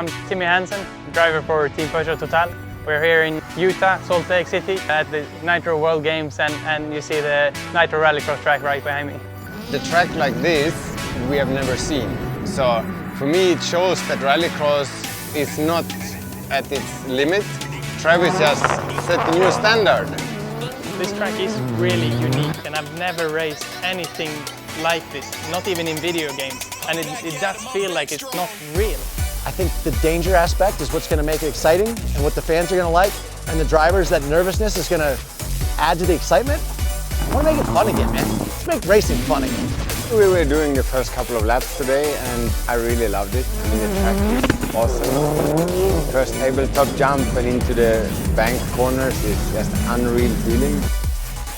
I'm Timmy Hansen, driver for Team Peugeot Total. We're here in Utah, Salt Lake City at the Nitro World Games and you see the Nitro Rallycross track right behind me. The track like this we have never seen. So for me it shows that Rallycross is not at its limit. Travis just set the new standard. This track is really unique and I've never raced anything like this, not even in video games. And it does feel like it's not real. I think the danger aspect is what's going to make it exciting and what the fans are going to like. And the drivers, that nervousness is going to add to the excitement. I want to make it fun again, man. Let's make racing fun again. We were doing the first couple of laps today and I really loved it. I mean, the track is awesome. First tabletop jump and into the bank corners is just an unreal feeling.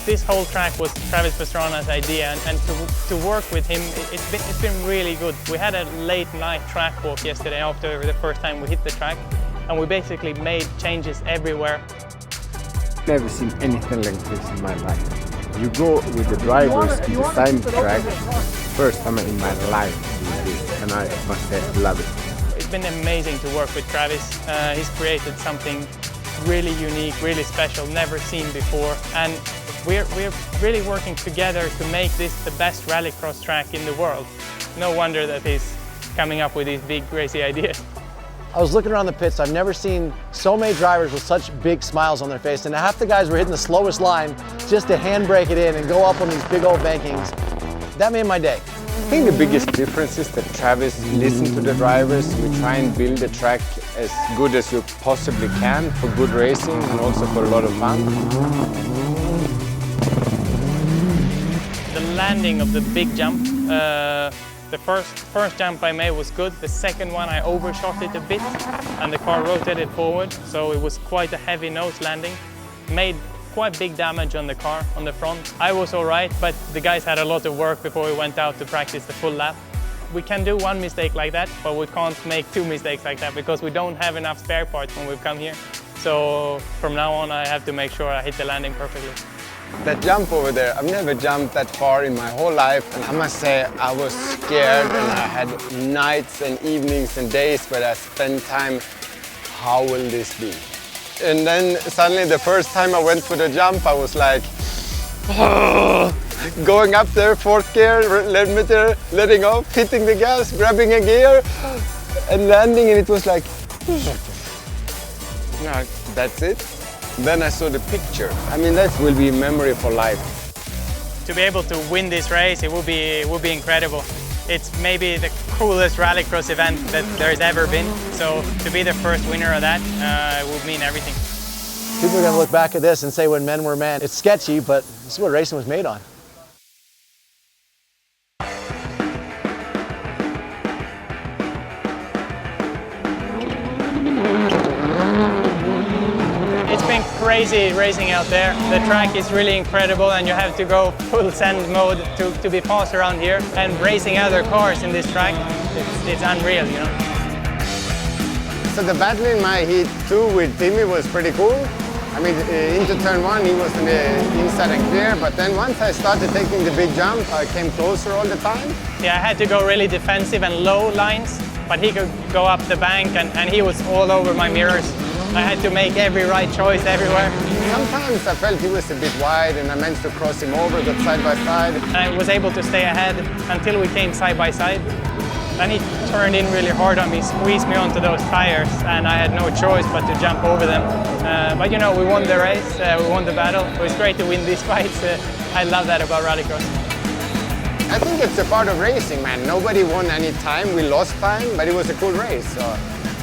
This whole track was Travis Pastrana's idea and to work with him, it's been really good. We had a late night track walk yesterday after the first time we hit the track and we basically made changes everywhere. Never seen anything like this in my life. You go with the drivers to design the track. First time in my life with this, and I must say, love it. It's been amazing to work with Travis. He's created something really unique, really special, never seen before. And we're really working together to make this the best rallycross track in the world. No wonder that he's coming up with these big, crazy ideas. I was looking around the pits, I've never seen so many drivers with such big smiles on their face, and half the guys were hitting the slowest line just to handbrake it in and go up on these big old bankings. That made my day. I think the biggest difference is that Travis listens to the drivers. We try and build the track as good as you possibly can for good racing and also for a lot of fun. The landing of the big jump, the first jump I made was good. The second one I overshot it a bit and the car rotated forward, so it was quite a heavy nose landing. Made quite big damage on the car, on the front. I was all right, but the guys had a lot of work before we went out to practice the full lap. We can do one mistake like that, but we can't make two mistakes like that because we don't have enough spare parts when we've come here. So from now on I have to make sure I hit the landing perfectly. That jump over there, I've never jumped that far in my whole life, and I must say I was scared and I had nights and evenings and days where I spent time, how will this be? And then suddenly the first time I went for the jump I was like, oh, going up there, fourth gear, limiter, letting off, hitting the gas, grabbing a gear and landing, and it was like, no, that's it. Then I saw the picture. I mean, that will be a memory for life. To be able to win this race, it will be incredible. It's maybe the coolest rallycross event that there's ever been. So to be the first winner of that would mean everything. People are going to look back at this and say when men were men. It's sketchy, but this is what racing was made on. It's been crazy racing out there. The track is really incredible and you have to go full send mode to be fast around here. And racing other cars in this track, it's unreal, you know. So the battle in my heat 2 with Timmy was pretty cool. I mean, into turn 1 he was in the inside and clear, but then once I started taking the big jump, I came closer all the time. Yeah, I had to go really defensive and low lines, but he could go up the bank and he was all over my mirrors. I had to make every right choice everywhere. Sometimes I felt he was a bit wide and I managed to cross him over, got side by side. And I was able to stay ahead until we came side by side. Then he turned in really hard on me, squeezed me onto those tires, and I had no choice but to jump over them. But you know, we won the race, we won the battle. It was great to win these fights. I love that about rallycross. I think it's a part of racing, man. Nobody won any time, we lost time, but it was a cool race. So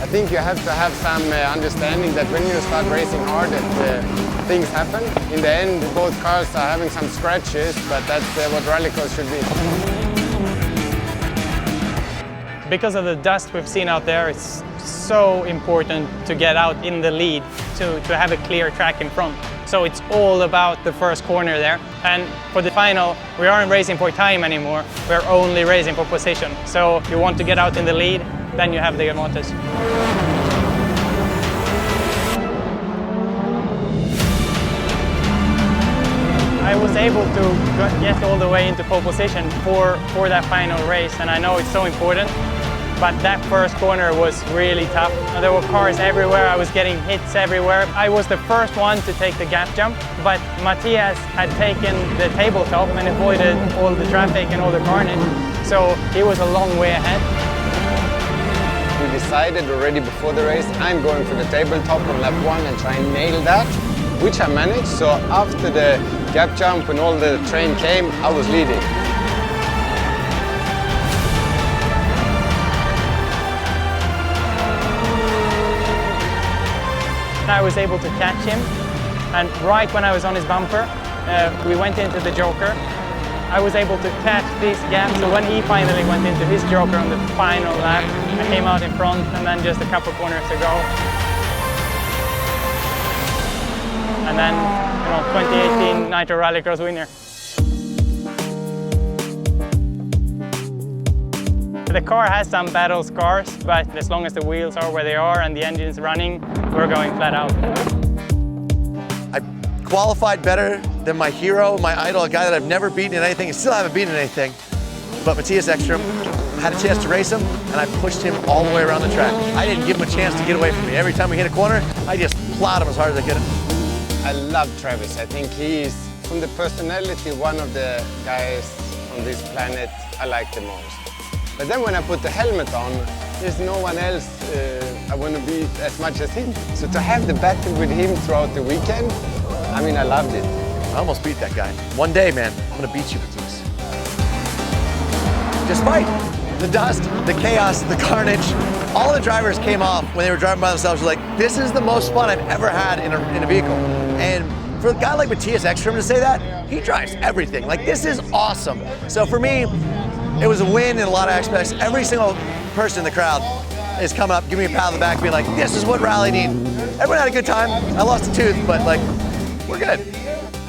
I think you have to have some understanding that when you start racing hard, that things happen. In the end, both cars are having some scratches, but that's what rallycross should be. Because of the dust we've seen out there, it's so important to get out in the lead, to have a clear track in front. So it's all about the first corner there. And for the final, we aren't racing for time anymore, we're only racing for position. So if you want to get out in the lead, then you have the advantage. I was able to get all the way into pole position for that final race, and I know it's so important. But that first corner was really tough. There were cars everywhere, I was getting hits everywhere. I was the first one to take the gap jump, but Mattias had taken the tabletop and avoided all the traffic and all the carnage, so he was a long way ahead. We decided already before the race, I'm going for the tabletop on lap 1 and try and nail that, which I managed. So after the gap jump and all the train came, I was leading. I was able to catch him, and right when I was on his bumper, we went into the joker. I was able to catch this gap, so when he finally went into his joker on the final lap, I came out in front, and then just a couple corners to go. And then, 2018 Nitro Rallycross winner. The car has some battle scars, but as long as the wheels are where they are and the engine's running, we're going flat out. I qualified better than my hero, my idol, a guy that I've never beaten in anything and still haven't beaten in anything. But Mattias Ekström, had a chance to race him, and I pushed him all the way around the track. I didn't give him a chance to get away from me. Every time we hit a corner, I just plowed him as hard as I could. I love Travis. I think he's, from the personality, one of the guys on this planet I like the most. But then when I put the helmet on, there's no one else I want to beat as much as him. So to have the battle with him throughout the weekend, I mean, I loved it. I almost beat that guy. One day, man, I'm gonna beat you, Mattias. Despite the dust, the chaos, the carnage, all the drivers came off when they were driving by themselves, were like, this is the most fun I've ever had in a vehicle. And for a guy like Mattias Ekström to say that, he drives everything. Like, this is awesome. So for me, it was a win in a lot of aspects. Every single person in the crowd is coming up, giving me a pat on the back, being like, this is what rally need. Everyone had a good time. I lost a tooth, but like, we're good.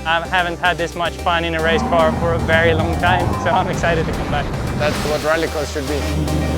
I haven't had this much fun in a race car for a very long time, so I'm excited to come back. That's what rallycross should be.